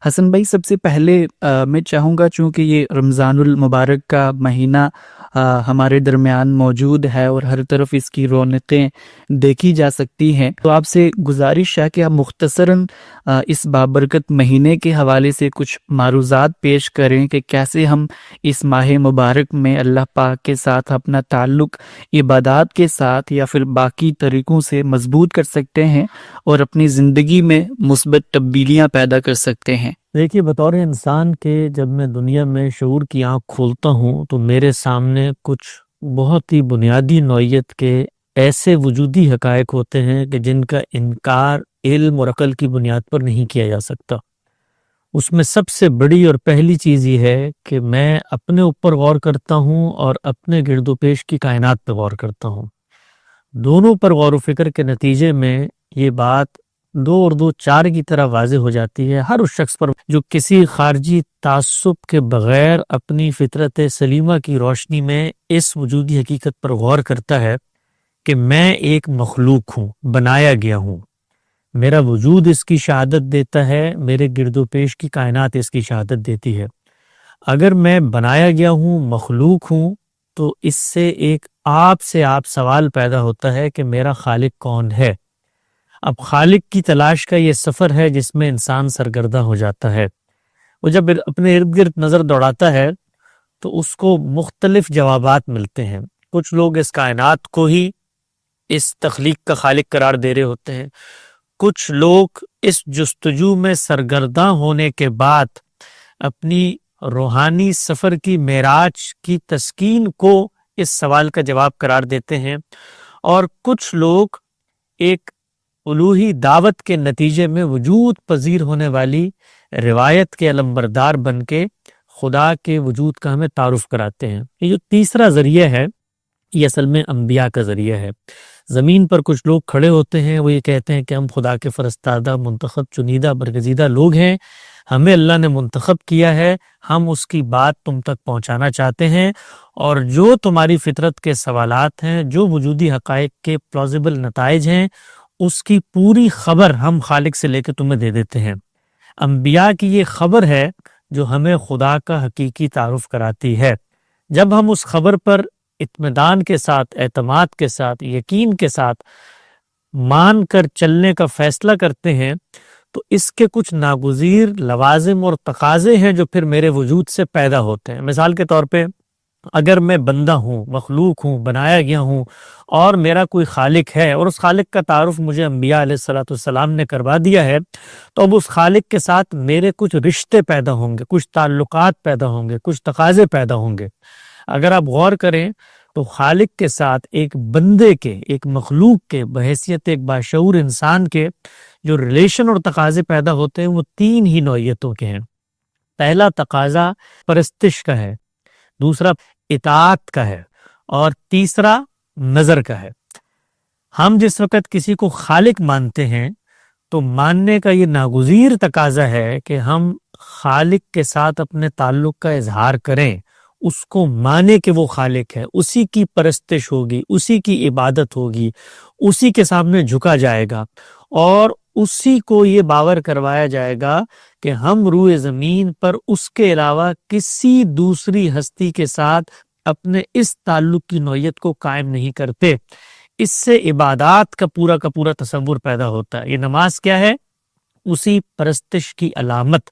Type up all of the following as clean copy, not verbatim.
حسن بھائی، سب سے پہلے میں چاہوں گا، چونکہ یہ رمضان المبارک کا مہینہ ہمارے درمیان موجود ہے اور ہر طرف اس کی رونقیں دیکھی جا سکتی ہیں، تو آپ سے گزارش ہے کہ آپ مختصراً اس بابرکت مہینے کے حوالے سے کچھ معروضات پیش کریں کہ کیسے ہم اس ماہ مبارک میں اللہ پاک کے ساتھ اپنا تعلق عبادات کے ساتھ یا پھر باقی طریقوں سے مضبوط کر سکتے ہیں اور اپنی زندگی میں مثبت تبدیلیاں پیدا کر سکتے ہیں۔ دیکھیے، بطور انسان کے جب میں دنیا میں شعور کی آنکھ کھولتا ہوں تو میرے سامنے کچھ بہت ہی بنیادی نوعیت کے ایسے وجودی حقائق ہوتے ہیں کہ جن کا انکار علم اور عقل کی بنیاد پر نہیں کیا جا سکتا۔ اس میں سب سے بڑی اور پہلی چیز یہ ہے کہ میں اپنے اوپر غور کرتا ہوں اور اپنے گرد و پیش کی کائنات پہ غور کرتا ہوں۔ دونوں پر غور و فکر کے نتیجے میں یہ بات 2 اور 2 4 کی طرح واضح ہو جاتی ہے ہر اس شخص پر جو کسی خارجی تعصب کے بغیر اپنی فطرت سلیمہ کی روشنی میں اس وجودی حقیقت پر غور کرتا ہے کہ میں ایک مخلوق ہوں، بنایا گیا ہوں، میرا وجود اس کی شہادت دیتا ہے، میرے گرد و پیش کی کائنات اس کی شہادت دیتی ہے۔ اگر میں بنایا گیا ہوں، مخلوق ہوں، تو اس سے ایک آپ سوال پیدا ہوتا ہے کہ میرا خالق کون ہے۔ اب خالق کی تلاش کا یہ سفر ہے جس میں انسان سرگردہ ہو جاتا ہے۔ وہ جب اپنے ارد گرد نظر دوڑاتا ہے تو اس کو مختلف جوابات ملتے ہیں۔ کچھ لوگ اس کائنات کو ہی اس تخلیق کا خالق قرار دے رہے ہوتے ہیں، کچھ لوگ اس جستجو میں سرگردہ ہونے کے بعد اپنی روحانی سفر کی معراج کی تسکین کو اس سوال کا جواب قرار دیتے ہیں، اور کچھ لوگ ایک الوہی دعوت کے نتیجے میں وجود پذیر ہونے والی روایت کے علمبردار بن کے خدا کے وجود کا ہمیں تعارف کراتے ہیں۔ یہ جو تیسرا ذریعہ ہے یہ اصل میں انبیاء کا ذریعہ ہے۔ زمین پر کچھ لوگ کھڑے ہوتے ہیں، وہ یہ کہتے ہیں کہ ہم خدا کے فرستادہ، منتخب، چنیدہ، برگزیدہ لوگ ہیں، ہمیں اللہ نے منتخب کیا ہے، ہم اس کی بات تم تک پہنچانا چاہتے ہیں، اور جو تمہاری فطرت کے سوالات ہیں، جو وجودی حقائق کے پلازیبل نتائج ہیں، اس کی پوری خبر ہم خالق سے لے کے تمہیں دے دیتے ہیں۔ انبیاء کی یہ خبر ہے جو ہمیں خدا کا حقیقی تعارف کراتی ہے۔ جب ہم اس خبر پر اطمینان کے ساتھ، اعتماد کے ساتھ، یقین کے ساتھ مان کر چلنے کا فیصلہ کرتے ہیں تو اس کے کچھ ناگزیر لوازم اور تقاضے ہیں جو پھر میرے وجود سے پیدا ہوتے ہیں۔ مثال کے طور پہ اگر میں بندہ ہوں، مخلوق ہوں، بنایا گیا ہوں، اور میرا کوئی خالق ہے اور اس خالق کا تعارف مجھے انبیاء علیہ السلام نے کروا دیا ہے، تو اب اس خالق کے ساتھ میرے کچھ رشتے پیدا ہوں گے، کچھ تعلقات پیدا ہوں گے، کچھ تقاضے پیدا ہوں گے۔ اگر آپ غور کریں تو خالق کے ساتھ ایک بندے کے، ایک مخلوق کے بحیثیت ایک باشعور انسان کے جو ریلیشن اور تقاضے پیدا ہوتے ہیں وہ 3 ہی نوعیتوں کے ہیں۔ پہلا تقاضا پرستش کا ہے، دوسرا اطاعت کا ہے، اور تیسرا نظر کا ہے۔ ہم جس وقت کسی کو خالق مانتے ہیں تو ماننے کا یہ ناگزیر تقاضا ہے کہ ہم خالق کے ساتھ اپنے تعلق کا اظہار کریں، اس کو مانے کہ وہ خالق ہے، اسی کی پرستش ہوگی، اسی کی عبادت ہوگی، اسی کے سامنے جھکا جائے گا، اور اسی کو یہ باور کروایا جائے گا کہ ہم روئے زمین پر اس کے علاوہ کسی دوسری ہستی کے ساتھ اپنے اس تعلق کی نوعیت کو قائم نہیں کرتے۔ اس سے عبادات کا پورا تصور پیدا ہوتا ہے۔ یہ نماز کیا ہے؟ اسی پرستش کی علامت۔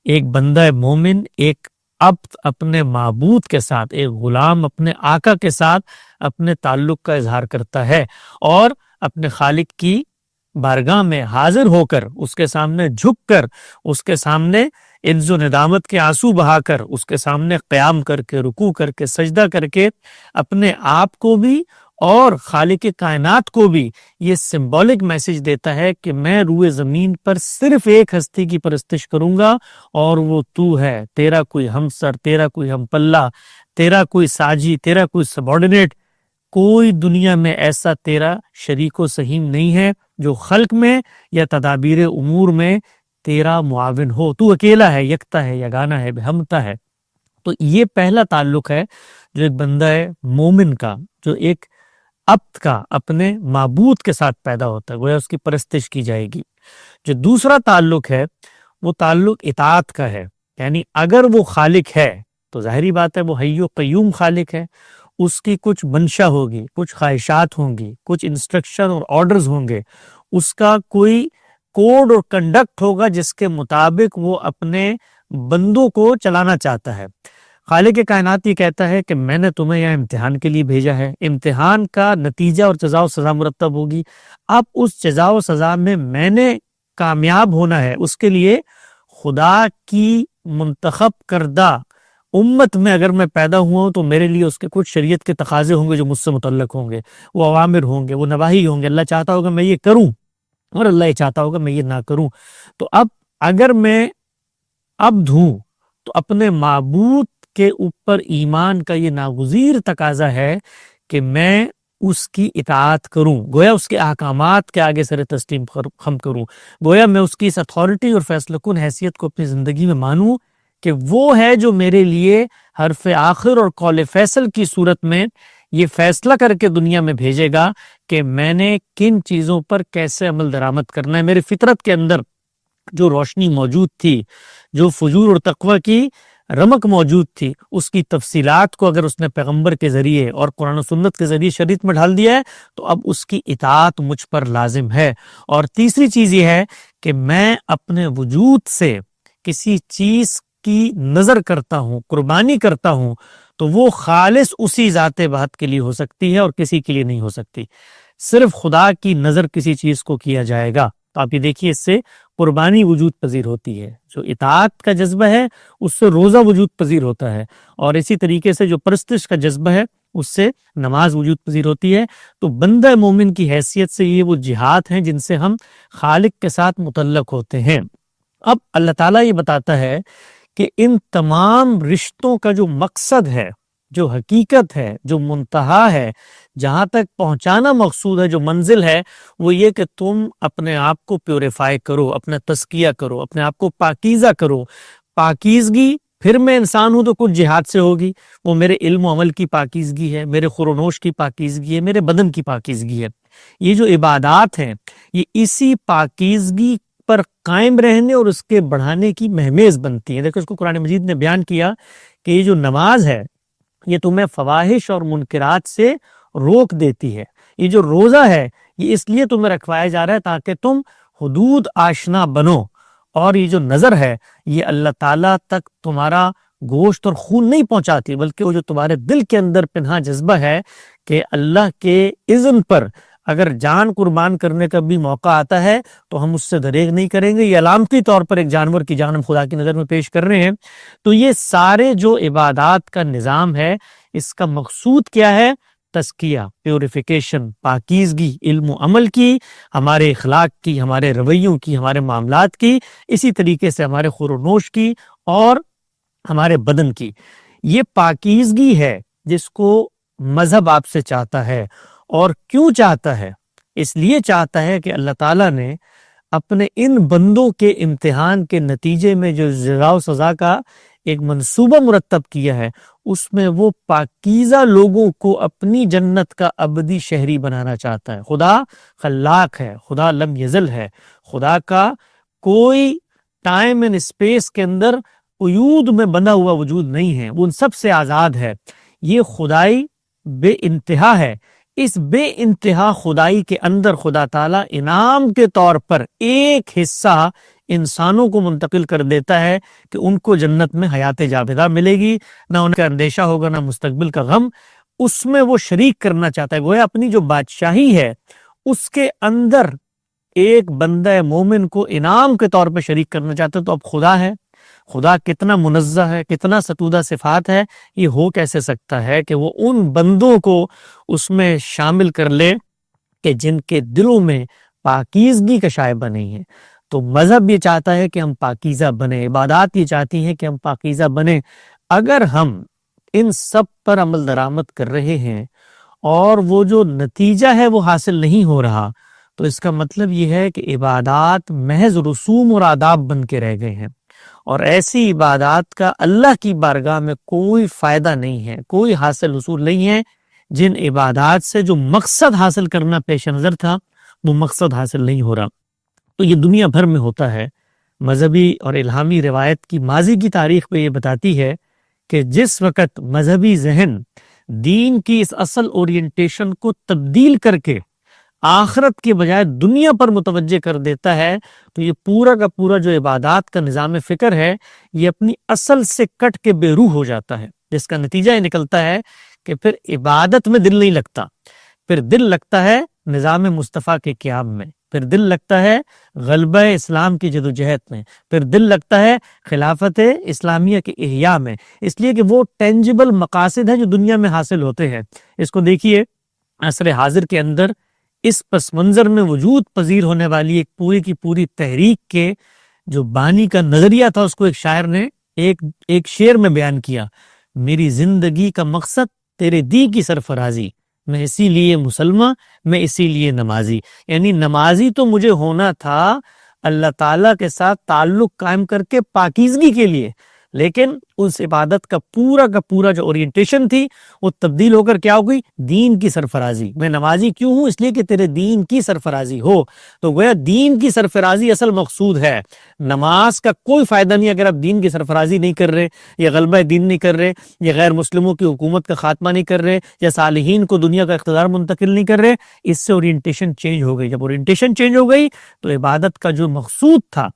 ایک بندہ مومن، ایک عبد اپنے معبود کے ساتھ، ایک غلام اپنے آقا کے ساتھ اپنے تعلق کا اظہار کرتا ہے، اور اپنے خالق کی بارگاہ میں حاضر ہو کر، اس کے سامنے جھک کر، اس کے سامنے عجز و ندامت کے آنسو بہا کر، اس کے سامنے قیام کر کے، رکوع کر کے، سجدہ کر کے اپنے آپ کو بھی اور خالق کائنات کو بھی یہ سمبولک میسج دیتا ہے کہ میں روئے زمین پر صرف ایک ہستی کی پرستش کروں گا، اور وہ تو ہے۔ تیرا کوئی ہمسر، تیرا کوئی ہم پلہ، تیرا کوئی ساجی، تیرا کوئی سبارڈینیٹ، کوئی دنیا میں ایسا تیرا شریک و سہیم نہیں ہے جو خلق میں یا تدابیر امور میں تیرا معاون ہو۔ تو اکیلا ہے، یکتا ہے، یگانہ ہے، بہمتا ہے۔ تو یہ پہلا تعلق ہے جو ایک بندہ مومن کا، جو ایک عبد کا اپنے معبود کے ساتھ پیدا ہوتا ہے، گویا اس کی پرستش کی جائے گی۔ جو دوسرا تعلق ہے وہ تعلق اطاعت کا ہے. یعنی اگر وہ خالق ہے تو ظاہری بات ہے وہ حی و قیوم خالق ہے، اس کی کچھ منشا ہوگی، کچھ خواہشات ہوں گی، کچھ انسٹرکشن اور آرڈرز ہوں گے، اس کا کوئی کوڈ اور کنڈکٹ ہوگا جس کے مطابق وہ اپنے بندوں کو چلانا چاہتا ہے. خالق کائنات یہ کہتا ہے کہ میں نے تمہیں یہاں امتحان کے لیے بھیجا ہے، امتحان کا نتیجہ اور جزا و سزا مرتب ہوگی. اب اس جزا و سزا میں نے کامیاب ہونا ہے، اس کے لیے خدا کی منتخب کردہ امت میں اگر میں پیدا ہوا ہوں تو میرے لیے اس کے کچھ شریعت کے تقاضے ہوں گے جو مجھ سے متعلق ہوں گے، وہ اوامر ہوں گے، وہ نواہی ہوں گے. اللہ چاہتا ہوگا میں یہ کروں اور اللہ یہ چاہتا ہوگا میں یہ نہ کروں. تو اب اگر میں عبد ہوں تو اپنے معبود کے اوپر ایمان کا یہ ناگزیر تقاضا ہے کہ میں اس کی اطاعت کروں، گویا اس کے احکامات کے آگے سر تسلیم خم کروں، گویا میں اس کی اس اتھارٹی اور فیصلہ کن حیثیت کو اپنی زندگی میں مانوں کہ وہ ہے جو میرے لیے حرف آخر اور قول فیصل کی صورت میں یہ فیصلہ کر کے دنیا میں بھیجے گا کہ میں نے کن چیزوں پر کیسے عمل درآمد کرنا ہے. میرے فطرت کے اندر جو روشنی موجود تھی، جو فجور اور تقوی کی رمق موجود تھی، اس کی تفصیلات کو اگر اس نے پیغمبر کے ذریعے اور قرآن و سنت کے ذریعے شریعت میں ڈھال دیا ہے تو اب اس کی اطاعت مجھ پر لازم ہے. اور تیسری چیز یہ ہے کہ میں اپنے وجود سے کسی چیز کی نظر کرتا ہوں، قربانی کرتا ہوں، تو وہ خالص اسی ذات بات کے لیے ہو سکتی ہے اور کسی کے لیے نہیں ہو سکتی. صرف خدا کی نظر کسی چیز کو کیا جائے گا تو آپ یہ دیکھیے اس سے قربانی وجود پذیر ہوتی ہے، جو اطاعت کا جذبہ ہے اس سے روزہ وجود پذیر ہوتا ہے، اور اسی طریقے سے جو پرستش کا جذبہ ہے اس سے نماز وجود پذیر ہوتی ہے. تو بندہ مومن کی حیثیت سے یہ وہ جہاد ہیں جن سے ہم خالق کے ساتھ متعلق ہوتے ہیں. اب اللہ تعالیٰ یہ بتاتا ہے کہ ان تمام رشتوں کا جو مقصد ہے، جو حقیقت ہے، جو منتہا ہے، جہاں تک پہنچانا مقصود ہے، جو منزل ہے، وہ یہ کہ تم اپنے آپ کو پیوریفائی کرو، اپنا تزکیہ کرو، اپنے آپ کو پاکیزہ کرو. پاکیزگی پھر میں انسان ہوں تو کچھ جہاد سے ہوگی، وہ میرے علم و عمل کی پاکیزگی ہے، میرے خور و نوش کی پاکیزگی ہے، میرے بدن کی پاکیزگی ہے. یہ جو عبادات ہیں یہ اسی پاکیزگی پر قائم رہنے اور اس کے بڑھانے کی مہمیز بنتی ہیں. دیکھو اس کو قرآن مجید نے بیان کیا کہ یہ جو نماز ہے یہ تمہیں فواحش اور منکرات سے روک دیتی ہے. یہ جو روزہ ہے یہ اس لیے تمہیں رکھوایا جا رہا ہے تاکہ تم حدود آشنا بنو، اور یہ جو نظر ہے یہ اللہ تعالیٰ تک تمہارا گوشت اور خون نہیں پہنچاتی، بلکہ وہ جو تمہارے دل کے اندر پنہاں جذبہ ہے کہ اللہ کے اذن پر اگر جان قربان کرنے کا بھی موقع آتا ہے تو ہم اس سے دریغ نہیں کریں گے. یہ علامتی طور پر ایک جانور کی جان ہم خدا کی نظر میں پیش کر رہے ہیں. تو یہ سارے جو عبادات کا نظام ہے اس کا مقصود کیا ہے؟ تزکیہ، پیوریفیکیشن، پاکیزگی علم و عمل کی، ہمارے اخلاق کی، ہمارے رویوں کی، ہمارے معاملات کی، اسی طریقے سے ہمارے خور و نوش کی اور ہمارے بدن کی. یہ پاکیزگی ہے جس کو مذہب آپ سے چاہتا ہے. اور کیوں چاہتا ہے؟ اس لیے چاہتا ہے کہ اللہ تعالیٰ نے اپنے ان بندوں کے امتحان کے نتیجے میں جو جزا و سزا کا ایک منصوبہ مرتب کیا ہے اس میں وہ پاکیزہ لوگوں کو اپنی جنت کا ابدی شہری بنانا چاہتا ہے. خدا خلاق ہے، خدا لم یزل ہے، خدا کا کوئی ٹائم اینڈ اسپیس کے اندر قیود میں بندھا ہوا وجود نہیں ہے، وہ ان سب سے آزاد ہے. یہ خدائی بے انتہا ہے. اس بے انتہا خدائی کے اندر خدا تعالیٰ انعام کے طور پر ایک حصہ انسانوں کو منتقل کر دیتا ہے کہ ان کو جنت میں حیات جاودہ ملے گی، نہ ان کا اندیشہ ہوگا نہ مستقبل کا غم. اس میں وہ شریک کرنا چاہتا ہے، گویا اپنی جو بادشاہی ہے اس کے اندر ایک بندہ مومن کو انعام کے طور پہ شریک کرنا چاہتا ہے. تو اب خدا ہے، خدا کتنا منزہ ہے، کتنا ستودہ صفات ہے، یہ ہو کیسے سکتا ہے کہ وہ ان بندوں کو اس میں شامل کر لے کہ جن کے دلوں میں پاکیزگی کا شائبہ نہیں ہے. تو مذہب یہ چاہتا ہے کہ ہم پاکیزہ بنیں، عبادات یہ چاہتی ہیں کہ ہم پاکیزہ بنیں. اگر ہم ان سب پر عمل درآمد کر رہے ہیں اور وہ جو نتیجہ ہے وہ حاصل نہیں ہو رہا تو اس کا مطلب یہ ہے کہ عبادات محض رسوم اور آداب بن کے رہ گئے ہیں، اور ایسی عبادات کا اللہ کی بارگاہ میں کوئی فائدہ نہیں ہے، کوئی حاصل حصول نہیں ہے. جن عبادات سے جو مقصد حاصل کرنا پیش نظر تھا وہ مقصد حاصل نہیں ہو رہا. تو یہ دنیا بھر میں ہوتا ہے. مذہبی اور الہامی روایت کی ماضی کی تاریخ پہ یہ بتاتی ہے کہ جس وقت مذہبی ذہن دین کی اس اصل اورینٹیشن کو تبدیل کر کے آخرت کے بجائے دنیا پر متوجہ کر دیتا ہے تو یہ پورا کا پورا جو عبادات کا نظام فکر ہے یہ اپنی اصل سے کٹ کے بے روح ہو جاتا ہے، جس کا نتیجہ یہ نکلتا ہے کہ پھر عبادت میں دل نہیں لگتا، پھر دل لگتا ہے نظام مصطفیٰ کے قیام میں، پھر دل لگتا ہے غلبہ اسلام کی جدوجہد میں، پھر دل لگتا ہے خلافت اسلامیہ کے احیاء میں، اس لیے کہ وہ ٹینجیبل مقاصد ہیں جو دنیا میں حاصل ہوتے ہیں۔ اس کو دیکھیے عصر حاضر کے اندر اس پس منظر میں وجود پذیر ہونے والی ایک پوری کی پوری تحریک کے جو بانی کا نظریہ تھا اس کو ایک شاعر نے ایک شعر میں بیان کیا، میری زندگی کا مقصد تیرے دی کی سرفرازی، میں اسی لیے مسلمان، میں اسی لیے نمازی، یعنی نمازی تو مجھے ہونا تھا اللہ تعالیٰ کے ساتھ تعلق قائم کر کے پاکیزگی کے لیے، لیکن اس عبادت کا پورا جو اورینٹیشن تھی وہ تبدیل ہو کر کیا ہو گئی؟ دین کی سرفرازی۔ میں نمازی کیوں ہوں؟ اس لیے کہ تیرے دین کی سرفرازی ہو۔ تو گویا دین کی سرفرازی اصل مقصود ہے، نماز کا کوئی فائدہ نہیں اگر آپ دین کی سرفرازی نہیں کر رہے، یا غلبہ دین نہیں کر رہے، یا غیر مسلموں کی حکومت کا خاتمہ نہیں کر رہے، یا صالحین کو دنیا کا اقتدار منتقل نہیں کر رہے۔ اس سے اورینٹیشن چینج ہو گئی۔ جب اورینٹیشن چینج ہو گئی تو عبادت کا جو مقصود تھا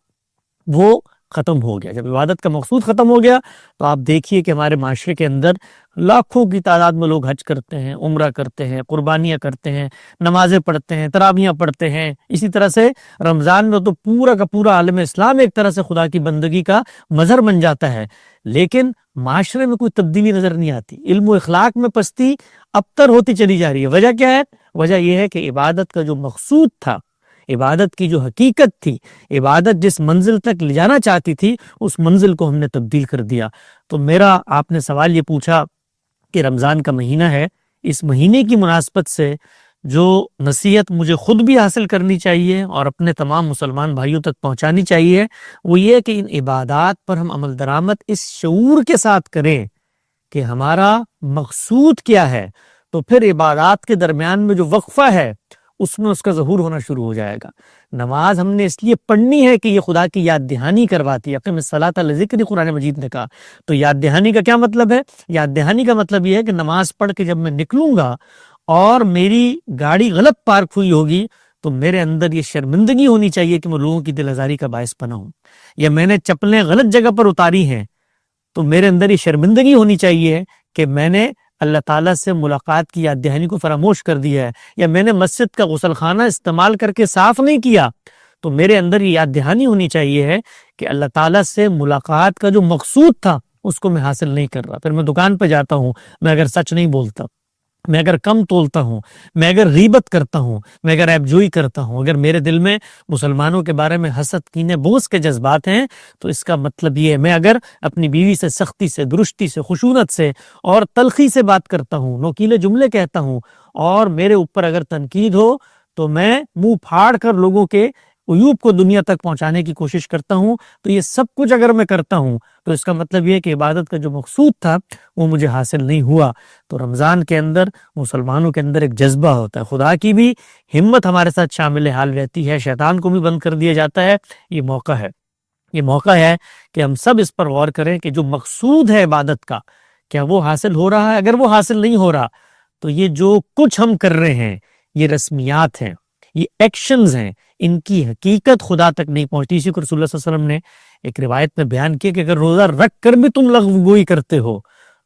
وہ ختم ہو گیا۔ جب عبادت کا مقصود ختم ہو گیا تو آپ دیکھیے کہ ہمارے معاشرے کے اندر لاکھوں کی تعداد میں لوگ حج کرتے ہیں، عمرہ کرتے ہیں، قربانیاں کرتے ہیں، نمازیں پڑھتے ہیں، تراویحاں پڑھتے ہیں۔ اسی طرح سے رمضان میں تو پورا کا پورا عالم اسلام ایک طرح سے خدا کی بندگی کا مظہر بن جاتا ہے، لیکن معاشرے میں کوئی تبدیلی نظر نہیں آتی۔ علم و اخلاق میں پستی ابتر ہوتی چلی جا رہی ہے۔ وجہ کیا ہے؟ وجہ یہ ہے کہ عبادت کا جو مقصود تھا، عبادت کی جو حقیقت تھی، عبادت جس منزل تک لے جانا چاہتی تھی، اس منزل کو ہم نے تبدیل کر دیا۔ تو میرا آپ نے سوال یہ پوچھا کہ رمضان کا مہینہ ہے، اس مہینے کی مناسبت سے جو نصیحت مجھے خود بھی حاصل کرنی چاہیے اور اپنے تمام مسلمان بھائیوں تک پہنچانی چاہیے وہ یہ کہ ان عبادات پر ہم عمل درآمد اس شعور کے ساتھ کریں کہ ہمارا مقصود کیا ہے، تو پھر عبادات کے درمیان میں جو وقفہ ہے اس میں اس کا ظہور ہونا شروع ہو جائے گا۔ نماز ہم نے اس لیے پڑھنی ہے کہ یہ خدا کی یاد دہانی کرواتی ہے، اقیم الصلاۃ لذکری قرآن مجید نے کہا۔ تو یاد دہانی کا کیا مطلب ہے؟ یاد دہانی کا مطلب یہ ہے کہ نماز پڑھ کے جب میں نکلوں گا اور میری گاڑی غلط پارک ہوئی ہوگی تو میرے اندر یہ شرمندگی ہونی چاہیے کہ میں لوگوں کی دل آزاری کا باعث بنا ہوں، یا میں نے چپلیں غلط جگہ پر اتاری ہیں تو میرے اندر یہ شرمندگی ہونی چاہیے کہ میں نے اللہ تعالیٰ سے ملاقات کی یاد دہانی کو فراموش کر دیا ہے، یا میں نے مسجد کا غسل خانہ استعمال کر کے صاف نہیں کیا تو میرے اندر یہ یاد دہانی ہونی چاہیے ہے کہ اللہ تعالیٰ سے ملاقات کا جو مقصود تھا اس کو میں حاصل نہیں کر رہا۔ پھر میں دکان پہ جاتا ہوں، میں اگر سچ نہیں بولتا، میں اگر کم تولتا ہوں، میں اگر غیبت کرتا ہوں، میں اگر عیب جوئی کرتا ہوں، اگر میرے دل میں مسلمانوں کے بارے میں حسد، کینے، بغض کے جذبات ہیں تو اس کا مطلب یہ ہے میں اگر اپنی بیوی سے سختی سے، درستی سے، خشونت سے اور تلخی سے بات کرتا ہوں، نوکیلے جملے کہتا ہوں، اور میرے اوپر اگر تنقید ہو تو میں منہ پھاڑ کر لوگوں کے عیوب کو دنیا تک پہنچانے کی کوشش کرتا ہوں، تو یہ سب کچھ اگر میں کرتا ہوں تو اس کا مطلب یہ ہے کہ عبادت کا جو مقصود تھا وہ مجھے حاصل نہیں ہوا۔ تو رمضان کے اندر مسلمانوں کے اندر ایک جذبہ ہوتا ہے، خدا کی بھی ہمت ہمارے ساتھ شامل حال رہتی ہے، شیطان کو بھی بند کر دیا جاتا ہے۔ یہ موقع ہے کہ ہم سب اس پر غور کریں کہ جو مقصود ہے عبادت کا کیا وہ حاصل ہو رہا ہے؟ اگر وہ حاصل نہیں ہو رہا تو یہ جو کچھ ہم کر رہے ہیں یہ رسمیات ہیں، یہ ایکشنز ہیں، ان کی حقیقت خدا تک نہیں پہنچتی۔ اسی کو رسول اللہ صلی اللہ علیہ وسلم نے ایک روایت میں بیان کیا کہ اگر روزہ رکھ کر بھی تم لغو گوئی کرتے ہو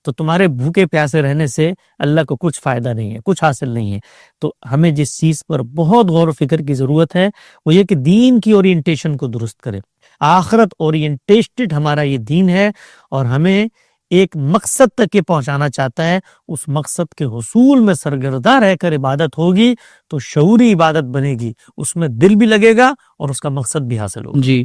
تو تمہارے بھوکے پیاسے رہنے سے اللہ کو کچھ فائدہ نہیں ہے، کچھ حاصل نہیں ہے۔ تو ہمیں جس چیز پر بہت غور و فکر کی ضرورت ہے وہ یہ کہ دین کی اورینٹیشن کو درست کرے، آخرت اورینٹیسٹڈ ہمارا یہ دین ہے، اور ہمیں ایک مقصد تک یہ پہنچانا چاہتا ہے۔ اس مقصد کے حصول میں سرگردہ رہ کر عبادت ہوگی تو شعوری عبادت بنے گی، اس میں دل بھی لگے گا اور اس کا مقصد بھی حاصل ہوگا۔ جی